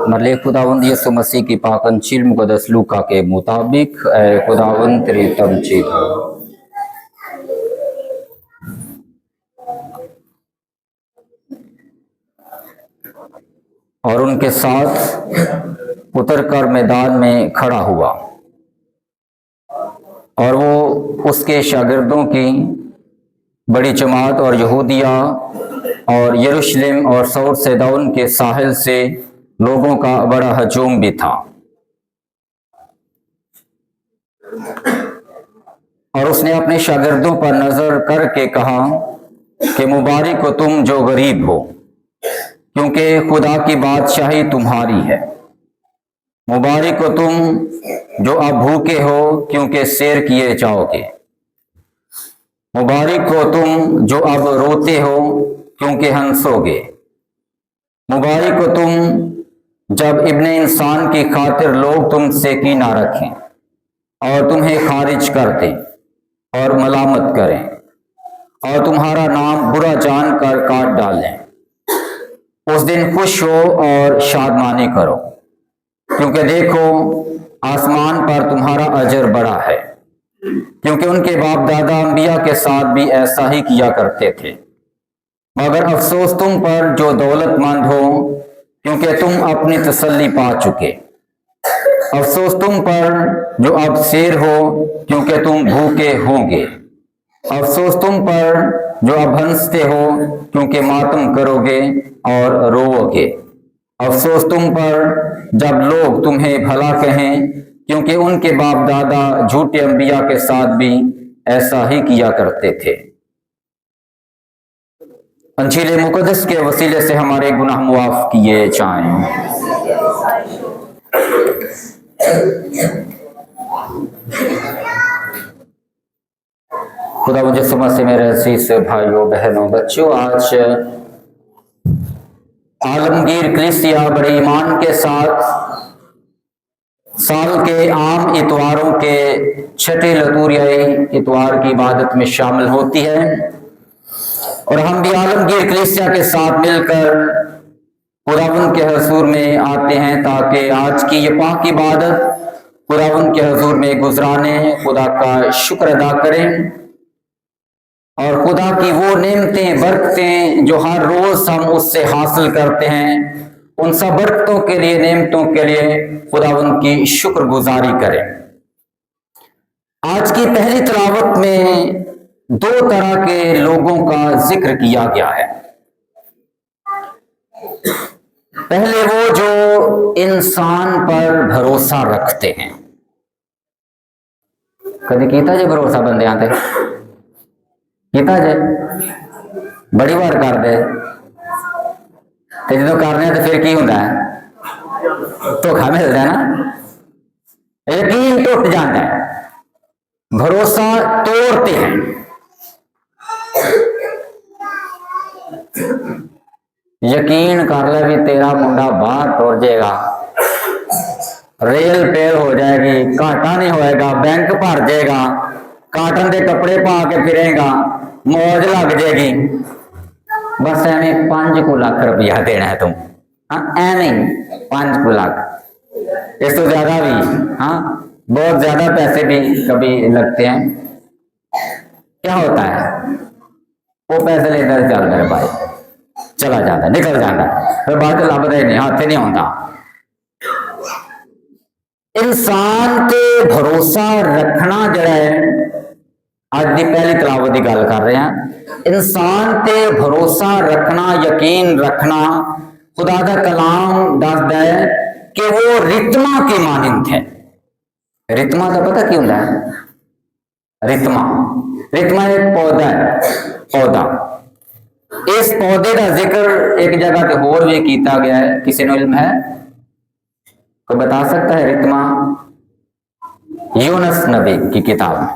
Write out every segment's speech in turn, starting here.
मरले खुदावंद यसु मसीह की पाक अंजील मुकद्दस लूका के मुताबिक ऐ खुदावंद तेरी तमजीद हो। और उनके साथ उतरकर मैदान में खड़ा हुआ और वो उसके शागिर्दों की बड़ी जमात और यहूदिया और यरूशलेम और सौर सैदाउन के साहिल से लोगों का बड़ा हजूम भी था। और उसने अपने शागिर्दों पर नजर करके कहा कि मुबारक हो तुम जो गरीब हो, क्योंकि खुदा की बादशाही तुम्हारी है। मुबारक हो तुम जो अब भूखे हो, क्योंकि सैर किए जाओगे। मुबारक हो तुम जो अब रोते हो, क्योंकि हंसोगे। मुबारक हो तुम जब इब्ने इंसान की खातिर लोग तुमसे कीना रखें और तुम्हें खारिज कर दें और मलामत करें और तुम्हारा नाम बुरा जानकर काट डालें। उस दिन खुश हो और शादमानी करो, क्योंकि देखो आसमान पर तुम्हारा अजर बड़ा है, क्योंकि उनके बाप दादा अंबिया के साथ भी ऐसा ही किया करते थे। मगर अफसोस तुम पर जो दौलतमंद हो, क्योंकि तुम अपनी तसल्ली पा चुके। अफसोस तुम पर जो अब शेर हो, क्योंकि तुम भूखे होंगे। अफसोस तुम पर जो अब हंसते हो, क्योंकि मातम करोगे और रोओगे। अफसोस तुम पर जब लोग तुम्हें भला कहें, क्योंकि उनके बाप दादा झूठे अंबिया के साथ भी ऐसा ही किया करते थे। अंजील मुकद्दस के वसीले से हमारे गुनाह मुआफ किए जाएं। खुदा मुझे समझ से मेरे अजीज भाइयों बहनों बच्चों, आज आलमगीर कलीसिया बड़े ईमान के साथ साल के आम इतवारों के छठे लतूरियाई इतवार की इबादत में शामिल होती है। और हम भी आलमगीर कलीसिया के साथ मिलकर खुदावंद के हजूर में आते हैं, ताकि आज की ये पाक इबादत खुदावंद के हजूर में गुजराने, खुदा का शुक्र अदा करें और खुदा की वो नेमतें बरकतें जो हर रोज हम उससे हासिल करते हैं, उन सब बरकतों के लिए, नेमतों के लिए खुदावंद की शुक्रगुजारी करें। आज की पहली तिलावत में दो तरह के लोगों का जिक्र किया गया है। पहले वो जो इंसान पर भरोसा रखते हैं। कभी कीता जे भरोसा बंदे आते कीता जे बड़ी बार कर दे जो करने तो फिर की होता है, धोखा मिलता है ना, यकीन टूट जाता है, भरोसा तोड़ते हैं। यकीन कर ले भी तेरा मुंडा बाहर टुर जाएगा, रेल फेल हो जाएगी, घाटा नहीं होएगा, बैंक भर जाएगा, काटन के कपड़े पा के फिरेगा, मौज लग जाएगी, बस एवं 5 लाख रुपया देना है तुम। हाँ एवं 5 लाख, इस तो ज्यादा भी, हाँ बहुत ज्यादा पैसे भी कभी लगते हैं। क्या होता है, वो पैसे लेकर चल रहे भाई, चला जाता, निकल जाता, फिर बाद लभ रहे नहीं, हाथ नहीं होता। इंसान ते भरोसा रखना जड़ा है, अज की पहली तलावत की गल कर रहे हैं। इंसान ते भरोसा रखना, यकीन रखना, खुदा का कलाम दसदा है कि वो रितमा की मानिंद है। रितमा का पता की होता है? रितमा एक पौधा है, पौधा। इस पौधे का जिक्र एक जगह पे होर भी किया गया है, किसी ने इल्म है? कोई बता सकता है? रितमा यूनुस नबी की किताब में,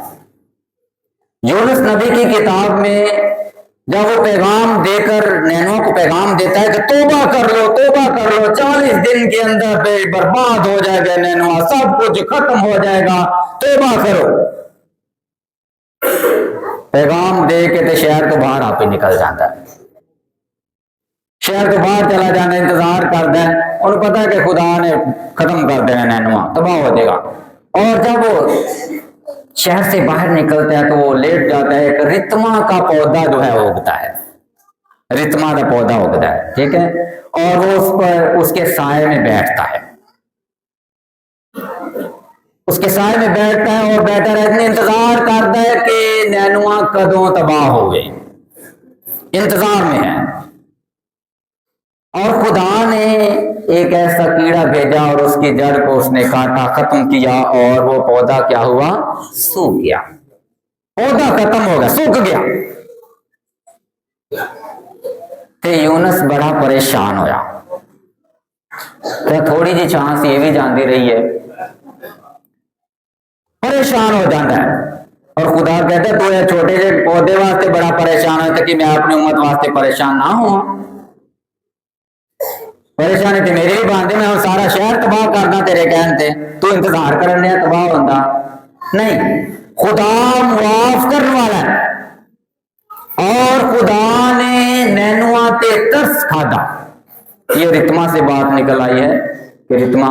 यूनुस नबी की किताब में जब वो पैगाम देकर नैनों को पैगाम देता है कि तौबा कर लो, 40 दिन के अंदर पे बर्बाद हो जाएगा नैनों, सब कुछ खत्म हो जाएगा, तौबा करो। पैगाम दे के तो शहर तो बाहर आप ही निकल जाता है, शहर तो बाहर चला जाता है, इंतजार करता है, उन्हें पता है कि खुदा ने खत्म कर देना, नैनवा तबाह हो जाएगा। और जब वो शहर से बाहर निकलता है तो वो लेट जाता है, एक रितमा का पौधा जो है वो उगता है, रितमा का पौधा उगता है, ठीक है, और वो उस पर उसके साए में बैठता है, उसके साए में बैठता है और बैठा रहता है, इंतजार करता है कि नैनुआ कदों तबाह हो गए, इंतजार में है। और खुदा ने एक ऐसा कीड़ा भेजा और उसकी जड़ को उसने काटा, खत्म किया, और वो पौधा क्या हुआ? सूख गया, पौधा खत्म हो गया, सूख गया। तो यूनुस बड़ा परेशान होया, तो थोड़ी जी चांस ये भी जानती रही है, परेशान हो जाता है। और खुदा कहता है तू ये छोटे से पौधे वास्ते बड़ा परेशान है कि मैं अपनी उम्मत वास्ते परेशान ना हुआ, परेशानी तो मेरी भी बात है, मैं सारा शहर तबाह करना तेरे कहते, तू इंतजार करने तबाह होता नहीं। खुदा मुआफ करने वाला है, और खुदा ने नैनुआ ते तरस खादा। ये रितमा से बात निकल आई है कि रितमा,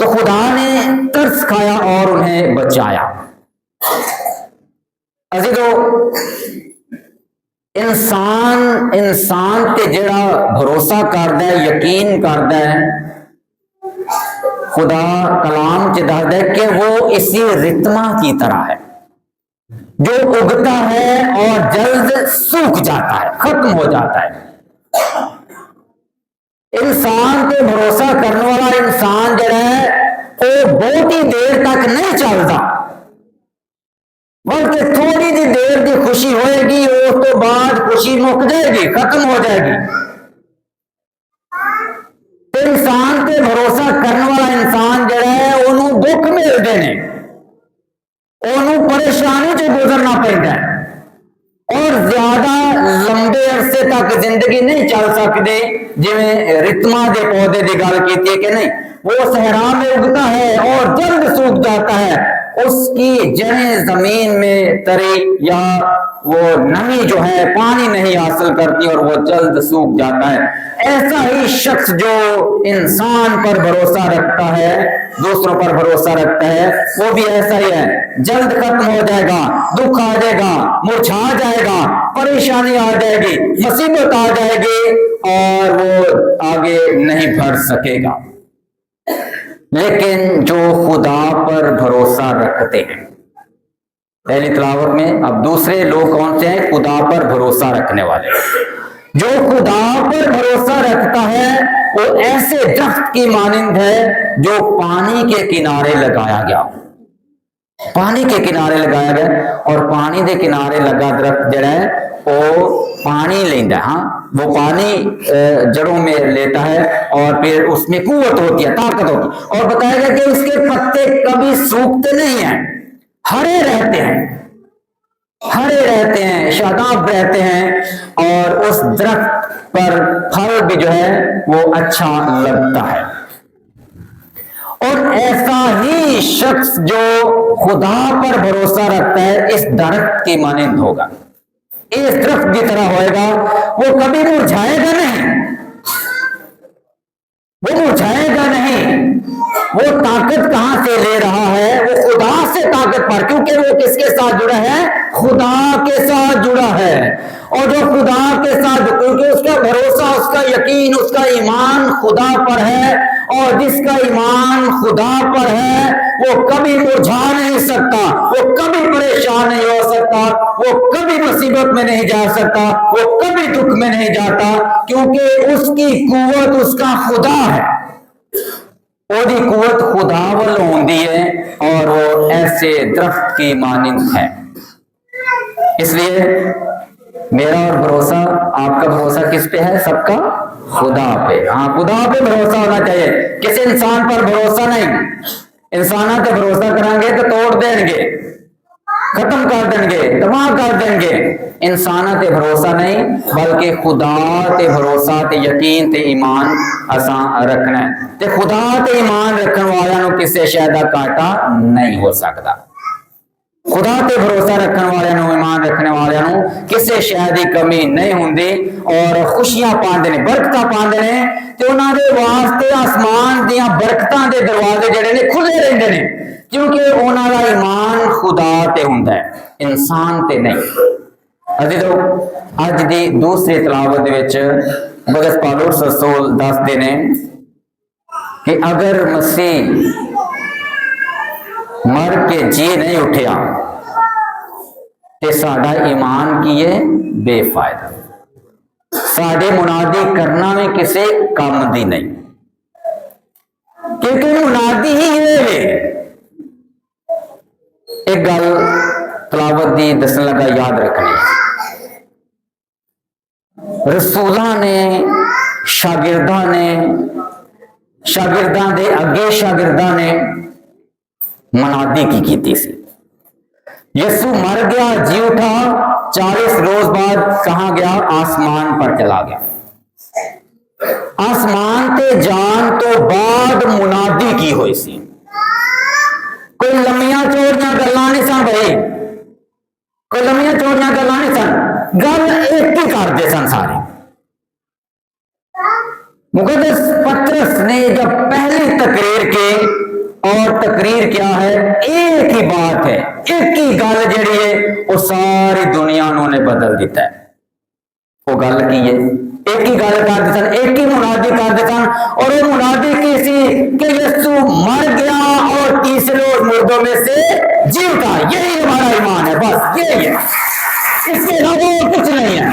तो खुदा ने तरस खाया और उन्हें बचाया। अजी तो इंसान ते जड़ा भरोसा करता है, यकीन करता है, खुदा कलाम च दसदा है कि वो इसी रितमा की तरह है जो उगता है और जल्द सूख जाता है, खत्म हो जाता है। इंसान पे भरोसा करने वाला इंसान जड़ा है वो बहुत ही देर तक नहीं चलता, बल्कि थोड़ी सी देर की खुशी होएगी, उस तो बाद खुशी मुक जाएगी, खत्म हो जाएगी। तो इंसान पे भरोसा करने वाला इंसान जड़ा है उन्होंने दुख मिलते हैं, उन्होंने परेशानी से गुजरना पड़ता है, और ज्यादा लंबे अरसे तक जिंदगी नहीं चल सकते। जिवें रितमा के पौधे की गल की है कि नहीं, वो सहरा में उगता है और जल्द सूख जाता है, उसकी जड़ें जमीन में तरी या वो नमी जो है पानी नहीं हासिल करती और वो जल्द सूख जाता है। ऐसा ही शख्स जो इंसान पर भरोसा रखता है, दूसरों पर भरोसा रखता है, वो भी ऐसा ही है, जल्द खत्म हो जाएगा, दुख आ जाएगा, मुरझा जाएगा, परेशानी आ जाएगी, मुसीबत आ जाएगी और वो आगे नहीं बढ़ सकेगा। लेकिन जो खुदा पर भरोसा रखते हैं, पहली तलावत में, अब दूसरे लोग कौन से हैं? खुदा पर भरोसा रखने वाले। जो खुदा पर भरोसा रखता है वो ऐसे दरख्त की मानिंद है जो पानी के किनारे लगाया गया, पानी के किनारे लगाया गया, और पानी के किनारे लगा दरख्त जड़ा है वो पानी लेता, हाँ वो पानी जड़ों में लेता है और फिर उसमें कुव्वत होती है, ताकत होती है, और बताया गया कि उसके पत्ते कभी सूखते नहीं हैं, हरे रहते हैं, हरे रहते हैं, शादाब रहते हैं, और उस दरख्त पर फल भी जो है वो अच्छा लगता है। और ऐसा ही शख्स जो खुदा पर भरोसा रखता है इस दरख्त की मानिंद होगा, इस दरख्त की तरह होएगा, वो कभी मुरझाएगा नहीं, वो मुरझाएगा नहीं, وہ طاقت کہاں سے لے رہا ہے؟ وہ خدا سے طاقت پر، کیونکہ وہ کس کے ساتھ جڑا ہے؟ خدا کے ساتھ جڑا ہے۔ اور جو خدا کے ساتھ، کیونکہ اس کا بھروسہ، اس کا یقین، اس کا ایمان خدا پر ہے، اور جس کا ایمان خدا پر ہے وہ کبھی مرجھا نہیں سکتا، وہ کبھی پریشان نہیں ہو سکتا، وہ کبھی مصیبت میں نہیں جا سکتا، وہ کبھی دکھ میں نہیں جاتا، کیونکہ اس کی قوت اس کا خدا ہے۔ وہی قوت خدا وال ہوندی ہے اور وہ ایسے درخت کی مانند ہے۔ اس لیے میرا اور بھروسہ، آپ کا بھروسہ کس پہ ہے؟ سب کا خدا پہ۔ ہاں، خدا پہ بھروسہ ہونا چاہیے، کسی انسان پر بھروسہ نہیں۔ انسانوں پہ بھروسہ کریں گے تو توڑ دیں گے، ختم کر دیں گے، تباہ کر دیں گے۔ انسانوں تے بھروسہ نہیں، بلکہ خدا تے بھروسہ تے یقین تے ایمان اساں رکھنا ہے۔ تے خدا تے ایمان رکھن والوں نو کسے شے دا کاٹا نہیں ہو سکتا۔ خدا تے بھروسہ رکھن والوں، ایمان رکھنے والوں کسے شے دی کمی نہیں ہوندی، اور خوشیاں پاندے نے، برکتاں پاندے نے، تے انہاں دے واسطے آسمان دیاں برکتاں دے دروازے جڑے نے کھلے رہندے نے، کیونکہ انہاں دا ایمان خدا تے ہوندا ہے، انسان تے نہیں۔ عزیزو، اج دی دوسری تلاوت دے وچ بغض پالوس رسول دسدے نے کہ اگر مسیح مر کے جی نہیں اٹھیا تے ساڈا ایمان کی ہے؟ بے فائدہ۔ ساڈے منادی کرنا میں کسے کام دی نہیں، کیونکہ منادی ہی ہے۔ ایک گل تلاوت دی دسن لگا یاد رکھنی، رسولاں نے، شاگرداں نے، شاگرداں دے اگے شاگرداں نے منادی کی کیتی سی۔ یسوع مر گیا، جی اٹھا، 40 روز بعد کہاں گیا؟ آسمان پر چلا گیا۔ آسمان تے جان تو بعد منادی کی ہوئی سی۔ کوئی لمیاں چوڑیاں گلاں نہیں سن بھائی، کوئی لمیاں چوڑیاں گلاں نہیں سن، گل ایک ہی کرتے سن سارے۔ مقدس پطرس نے جب پہلی تقریر کی، اور تقریر کیا ہے؟ ایک ہی بات ہے، ایک ہی گل جڑی ہے وہ ساری دنیا انہوں نے بدل دیتا ہے۔ وہ گل کی ہے؟ ایک ہی گل کرتے سن، ایک ہی منادی کرتے سن، اور وہ منادی کی سی کہ یسوع مر گیا اور تیسرے روز مردوں میں سے جی اٹھا۔ یہی ہمارا ایمان ہے، بس یہی ہے، اس کے علاوہ کچھ نہیں ہے۔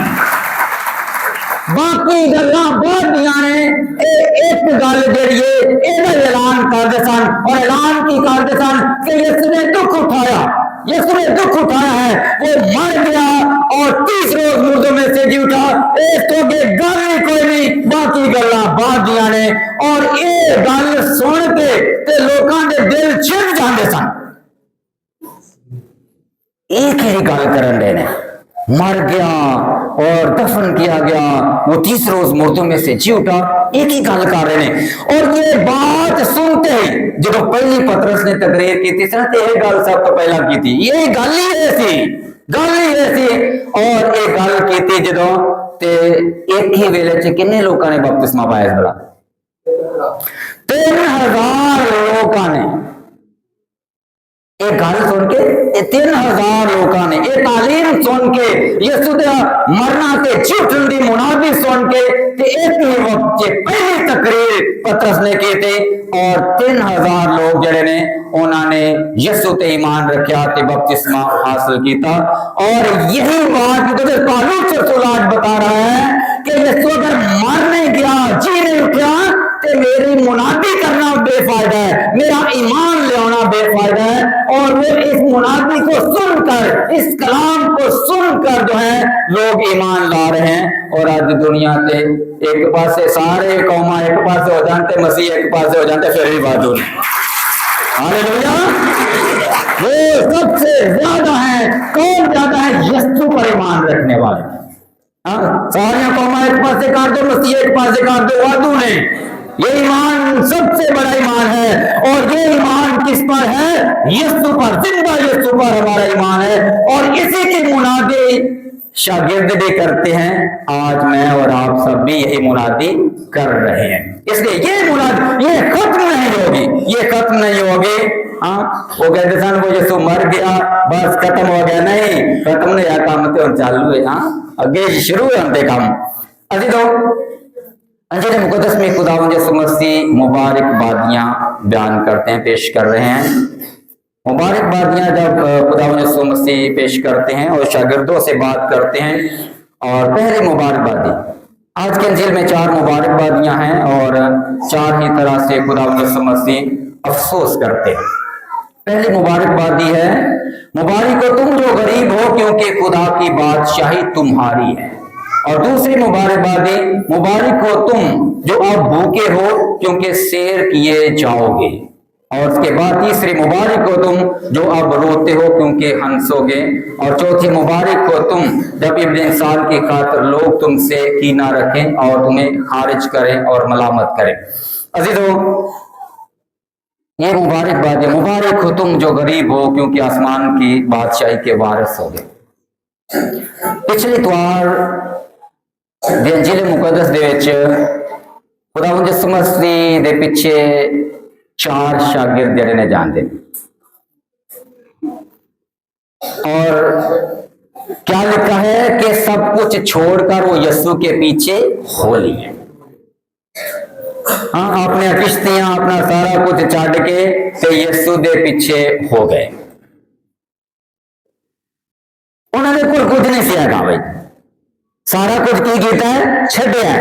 باقی گلاں بعد دیاں نے، ایک گل جڑی ہے یہ اعلان کرتے سن، اور اعلان کی کرتے سن کہ یسوع نے دکھ اٹھایا، یسوع نے دکھ اٹھایا ہے، وہ مر گیا اور تیسرے روز مردوں میں سے جی اٹھا۔ اس تو کہ گل ہی کوئی نہیں، باقی گلاں بعد دیاں نے۔ اور یہ گل سن کے تے لوکاں دے دل چھن جاندے سن۔ ایک ہی گل کرن دے نے، مر گیا اور دفن کیا گیا، وہ تیسرے روز مردوں میں سے جی اٹھا، ایک ہی گل کر رہے ہیں۔ اور یہ بات سنتے ہی جب پہلی پطرس نے تقریر کی تھی تو یہ گل سب تو پہلا کی تھی، یہ گل ہی ایسی، گل ہی ایسی۔ اور یہ گل کی تھی جدو تے ایک ہی ویلے چ کنے لوکاں نے بپتسمہ پایا؟ بڑا 3000 لوکاں نے ایک گل سن کے، 3000 لوکاں نے یہ تعلیم سن کے، یسوع دے مرنا تے جی اٹھن دی منادی سن کے تے ایک ہی وقت چ پہلی تقریر پطرس نے کی تھی، اور 3000 لوگ جڑے نے انہوں نے یسوع تے ایمان رکھیا تے بپتسمہ حاصل کیتا۔ اور یہی بات جو پالوس رسول آج بتا رہا ہے کہ یسوع اگر مر نہیں گیا، جی نہیں اٹھیا، تے میری منادی کرنا بے فائدہ ہے، میرا ایمان لے آنا بے فائدہ ہے۔ اور وہ اس منادی کو سن کر، اس کلام کو سن کر جو ہے لوگ ایمان لا رہے ہیں۔ اور آج دنیا تے ایک پاسے سارے قوماں ایک پاسے ہو جانتے، مسیح ایک پاسے ہو جانتے، پھر بھی بات ہو نہیں۔ ہاللیلویا! وہ سب سے زیادہ ہے، کون زیادہ ہے؟ یسوع پر ایمان رکھنے والے۔ سارے قوماں ایک پاسے کر دو، مسیح ایک پاسے کر دو، وعدو نہیں۔ یہ ایمان سب سے بڑا ایمان ہے، اور یہ ایمان کس پر ہے؟ یسوع پر، زندہ یسوع پر ہمارا ایمان ہے۔ اور اسی کی منادی شاگرد بھی کرتے ہیں، آج میں اور آپ سب بھی یہی منادی کر رہے ہیں۔ اس لیے یہ منادی یہ ختم نہیں ہوگی، یہ ختم खत्म नहीं होगी। हाँ, वो कहते सन वो यीशु मर गया बस खत्म हो गया, नहीं खत्म नहीं है, काम तो चालू है। हाँ, अगे शुरू है हम काम। अभी तो अंजलि मुकद्दस में खुदावंद यीशु मसीह मुबारकबादियां बयान करते हैं, पेश कर रहे हैं। मुबारकबादियां जब खुदावंद यीशु मसीह पेश करते हैं और शागिर्दों से बात करते हैं, और पहली मुबारकबादी आज के अंजील में 4 मुबारकबादियां हैं और 4 ही तरह से खुदावंद यीशु मसीह अफसोस करते हैं। पहली मुबारकबादी है, मुबारक हो तुम जो गरीब हो क्योंकि खुदा की बादशाही तुम्हारी है। और दूसरी मुबारकबादी, मुबारक हो तुम जो अब भूखे हो क्योंकि सैर किए जाओगे। और उसके बाद तीसरी, मुबारक हो तुम जो अब रोते हो क्योंकि हंसोगे। और चौथी, मुबारक हो तुम जब इब्न इंसान की खातिर लोग तुमसे कीना रखें और तुम्हें खारिज करें और मलामत करें। अजीजों, ये मुबारकबाद है, मुबारक हो तुम जो गरीब हो क्योंकि आसमान की बादशाही के वारिस होगे। पिछली त्वार अंजील मुकद्दस दे विच खुदावंद यीशु मसीह दे पिछे 4 शागिर्द जिहड़े ने जांदे, और क्या लिखा है कि सब कुछ छोड़कर वो यीशु के पीछे हो लिए। हाँ, अपने किश्तियां अपना सारा कुछ छड़ के ते यीशु दे पीछे हो गए। उन्होंने कुछ नहीं सी हैगा भाई, सारा कुछ की कीता है, छड्डिया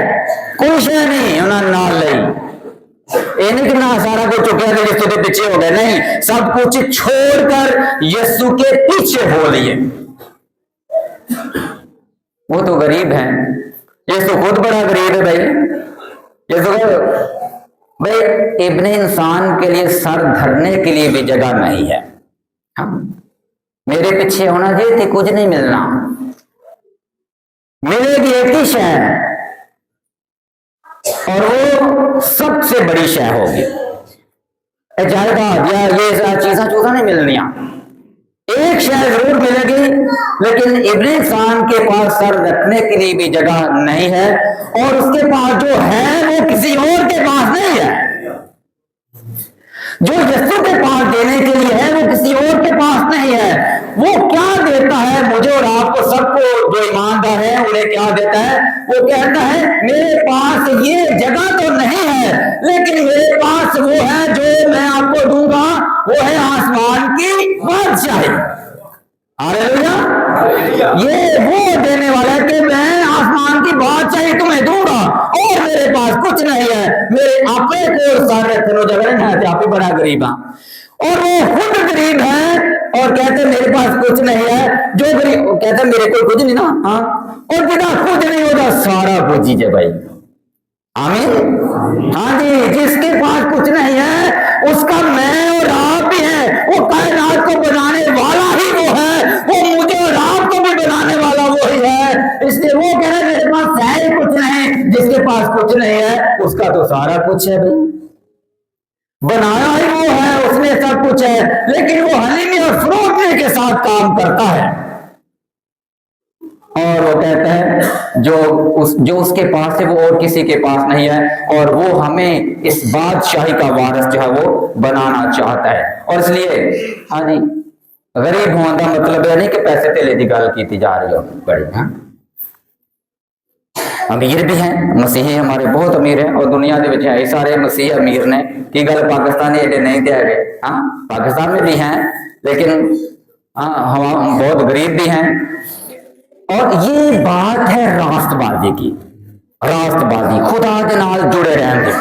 कुछ नहीं उन्होंने नाल लई। ये नहीं कि ना सारा कुछ चुकिया तो यीशु के पीछे हो गए, नहीं, सब कुछ छोड़कर यीशु के पीछे हो लिए। वो तो गरीब है, यीशु खुद बड़ा गरीब है भाई। यीशु भाई इब्ने इंसान के लिए सर धरने के लिए भी जगह नहीं है। हाँ, मेरे पीछे होना चाहिए थी, कुछ नहीं मिलना, मिलेगी एक ही शय और वो सबसे बड़ी शय होगी। जायदाद या ये चीज़ां चूज़ा नहीं मिलनिया, एक शय जरूर मिलेगी, लेकिन इब्ने इंसान के पास सर रखने के लिए भी जगह नहीं है, और उसके पास जो है वो किसी और के पास नहीं है। जो यीशु के पास देने के लिए है वो किसी और के पास नहीं है। वो क्या देता है मुझे और आपको, सबको जो ईमानदार है उन्हें क्या देता है? वो कहता है मेरे पास ये जगह तो नहीं है, लेकिन मेरे पास वो है जो मैं आपको दूंगा, वो है आसमान की बादशाही। हालेलुया। ये वो देने वाला है कि मैं आसमान की बादशाही तुम्हें दूंगा, और मेरे पास कुछ नहीं है, मेरे आपे को सारे जगह नहीं, आप ही बड़ा गरीब है। और वो खुद गरीब है और कहते मेरे पास कुछ नहीं है। जो गरीब कहते मेरे को कुछ नहीं ना, हाँ, और बिना खुद नहीं होता सारा कुछ ही है भाई। आमीन। हाँ जी, जिसके पास कुछ नहीं है उसका मैं और आप भी है। वो कायनात को बनाने वाला ही वो है, वो मुझे और आपको भी बनाने वाला वो ही है। इसलिए वो कह रहे मेरे पास है ही कुछ नहीं। जिसके पास कुछ नहीं है उसका तो सारा कुछ है भाई, बनाया ही वो है, उसने सब कुछ है, लेकिन वो हलीमी और फरोख्ती के साथ काम करता है। और वो कहता है जो उसके पास है वो और किसी के पास नहीं है, और वो हमें इस बादशाही का वारिस जो है वो बनाना चाहता है। और इसलिए हाँ जी, गरीब होने का मतलब है नहीं कि पैसे तेले की गल की जा रही हो बड़ी। हाँ, अमीर भी हैं, मसीही हमारे बहुत अमीर हैं, और दुनिया के है सारे मसीही अमीर ने की गल पाकिस्तानी एडे नहीं थे। हाँ, पाकिस्तान में भी हैं, लेकिन हम बहुत गरीब भी हैं। और ये बात है रास्तबाजी की, रास्तबाजी खुदा के नाल जुड़े रहेंगे।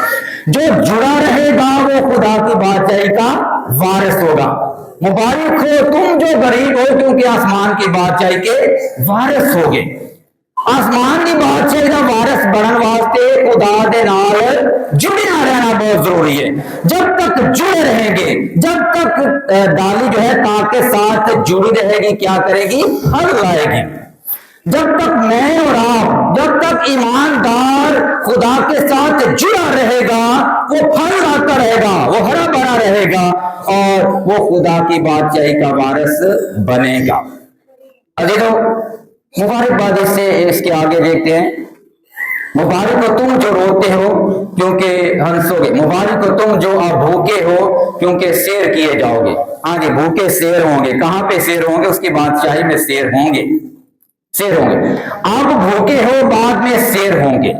जो जुड़ा रहेगा वो खुदा की बादशाही का वारिस होगा। मुबारक हो तुम जो गरीब हो क्योंकि आसमान की बादशाही के वारिस होगे। आसमान की बादशाही का वारिस बनने वास्ते खुदा के नाल जुड़ना रहना बहुत जरूरी है। जब तक जुड़े रहेंगे, जब तक डाली जो है ताक के साथ जुड़ी रहेगी, क्या करेगी? फल लाएगी। जब तक मैं और आप, जब तक ईमानदार खुदा के साथ जुड़ा रहेगा, वो फल लाता रहेगा, वो हरा भरा रहेगा, और वो खुदा की बादशाही का वारिस बनेगा। अजीजों, मुबारकबादी से इसके आगे देखते हैं मुबारक हो तुम जो रोते हो क्योंकि हंसोगे, मुबारक हो तुम जो अब भूखे हो क्योंकि शेर किए जाओगे। हाँ जी, भूखे शेर होंगे। कहाँ पे शेर होंगे? उसकी बादशाही में शेर होंगे, शेर होंगे। अब भूखे हो, बाद में शेर होंगे।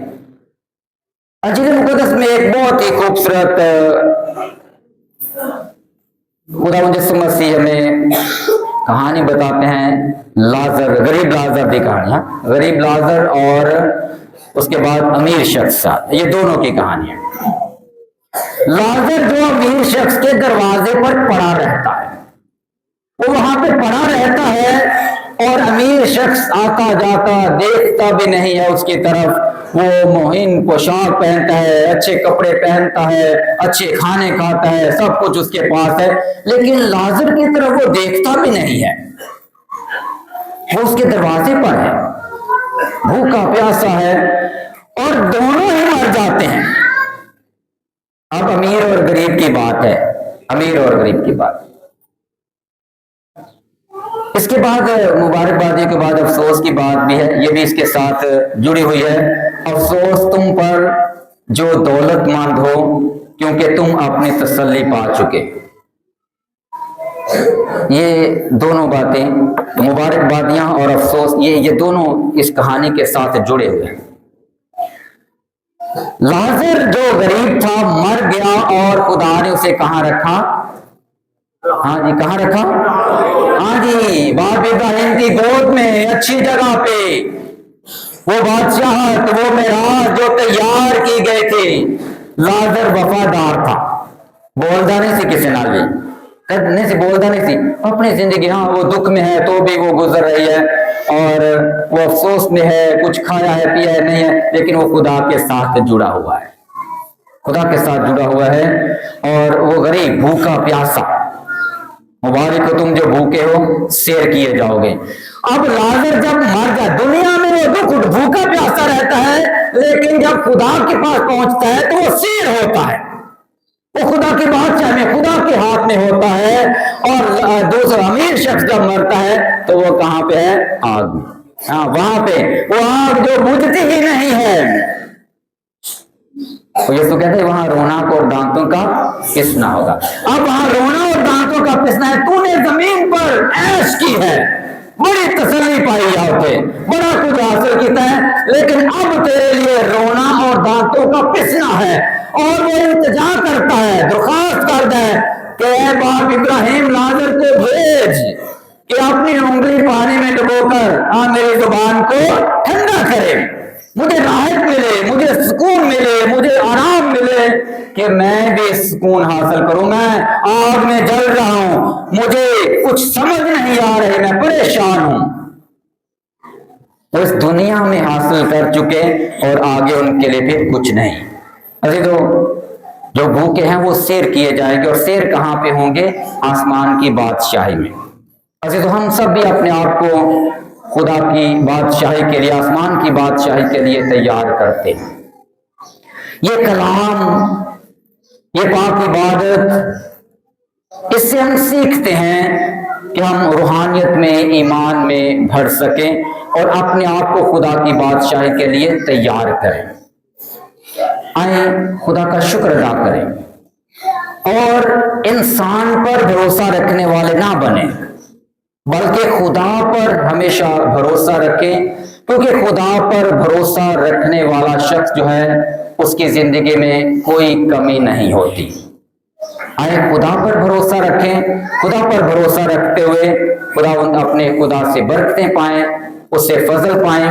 अंजील मुकद्दस में एक बहुत ही खूबसूरत खुदा यीशु मसीह हमें कहानी बताते हैं, लाजर, गरीब लाजर की कहानी। गरीब लाजर और उसके बाद अमीर शख्स, ये दोनों की कहानी है। लाजर जो अमीर शख्स के दरवाजे पर पड़ा रहता है, वो वहां पे पड़ा रहता है और अमीर शख्स आता जाता देखता भी नहीं है उसकी तरफ। वो मोहिन पोशाक पहनता है, अच्छे कपड़े पहनता है, अच्छे खाने खाता है, सब कुछ उसके पास है, लेकिन लाजर की तरफ वो देखता भी नहीं है। वो उसके दरवाजे पर है, भूखा प्यासा है, और दोनों ही मर जाते हैं। अब अमीर और गरीब की बात है, अमीर और गरीब की बात। इसके बाद मुबारकबादी के बाद अफसोस की बात भी है, ये भी इसके साथ जुड़ी हुई है। अफसोस तुम पर जो दौलतमंद हो क्योंकि तुम अपनी तसल्ली पा चुके। ये दोनों बातें, मुबारकबादियां और अफसोस, ये दोनों इस कहानी के साथ जुड़े हुए हैं। लाजर जो गरीब था मर गया और खुदा ने उसे कहां रखा? हाँ जी, कहां रखा? हाँ जी, बाप इब्राहिम की गोद में, अच्छी जगह पे। वो बादशाहत, वो मेराज जो तैयार की गई थी। लाजर वफादार था, बोलता नहीं सी किसी नाल भी, नहीं सी बोलता नहीं सी अपनी जिंदगी। हाँ, वो दुख में है तो भी वो गुजर रही है, और वो अफसोस में है, कुछ खाया है पिया है नहीं है, लेकिन वो खुदा के साथ जुड़ा हुआ है, खुदा के साथ जुड़ा हुआ है। और वो गरीब भूखा प्यासा, मुबारक हो तुम जो भूखे हो, शेर किए जाओगे। अब लाजर जब मर जाए, दुनिया में वो दुख भूखा प्यासा रहता है, लेकिन जब खुदा के पास पहुंचता है तो वो शेर होता है। वो खुदा की बादशाह में, खुदा के हाथ में होता है। और दूसरा अमीर शख्स जब मरता है तो वो कहां पे है? आग में। हाँ, वहां पे वो आग जो बुझती ही नहीं है। तो यीशु कहते हैं वहां रोना और दांतों का पिसना होगा। अब वहां रोना और दांतों का पिसना है। तूने जमीन पर ऐश की है, बड़ी तसल्ली पाई यहाँ पे, बड़ा कुछ हासिल किया है, लेकिन अब तेरे लिए रोना और दांतों का पिसना है। और वो इंतजार करता है, दरख्वास्त करता है कि ऐ बाप इब्राहिम, लाजर को भेज कि अपनी उंगली पानी में डुबोकर मेरी जुबान को ठंडा करे, मुझे राहत मिले, मुझे सुकून मिले, मुझे आराम मिले, कि मैं भी सुकून हासिल करूं। मैं आग में जल रहा हूं, मुझे कुछ समझ नहीं आ रही, मैं परेशान हूं। तो इस दुनिया में हासिल कर चुके और आगे उनके लिए फिर कुछ नहीं। अरे तो जो भूखे हैं वो शेर किए जाएंगे, और शेर कहां पे होंगे? आसमान की बादशाही में। अरे तो हम सब भी अपने आप को खुदा की बादशाही के लिए, आसमान की बादशाही के लिए तैयार करते हैं। ये कलाम, ये पाक इबादत, इससे हम सीखते हैं कि हम रूहानियत में, ईमान में बढ़ सकें और अपने आप को खुदा की बादशाही के लिए तैयार करें। आए खुदा का शुक्र अदा करें और इंसान पर भरोसा रखने वाले ना बने, बल्कि खुदा पर हमेशा भरोसा रखें, क्योंकि खुदा पर भरोसा रखने वाला शख्स जो है उसकी जिंदगी में कोई कमी नहीं होती। आए खुदा पर भरोसा रखें, खुदा पर भरोसा रखते हुए खुदा अपने खुदा से बरकतें पाएं, उससे फजल पाएं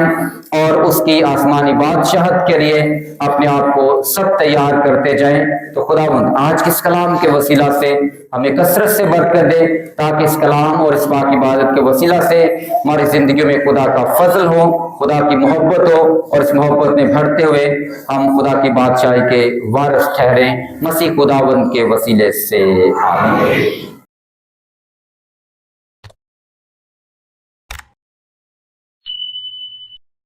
और उसकी आसमानी बादशाहत के लिए अपने आप को सब तैयार करते जाएं। तो खुदावंद आज किस कलाम के वसीला से हमें कसरत से बरकत दे, ताकि इस कलाम और इस पाक इबादत के वसीला से हमारी जिंदगी में खुदा का फजल हो, खुदा की मोहब्बत हो, और इस मोहब्बत में बढ़ते हुए हम खुदा की बादशाही के वारिस ठहरें। मसीह खुदावंद के वसीले से आमीन।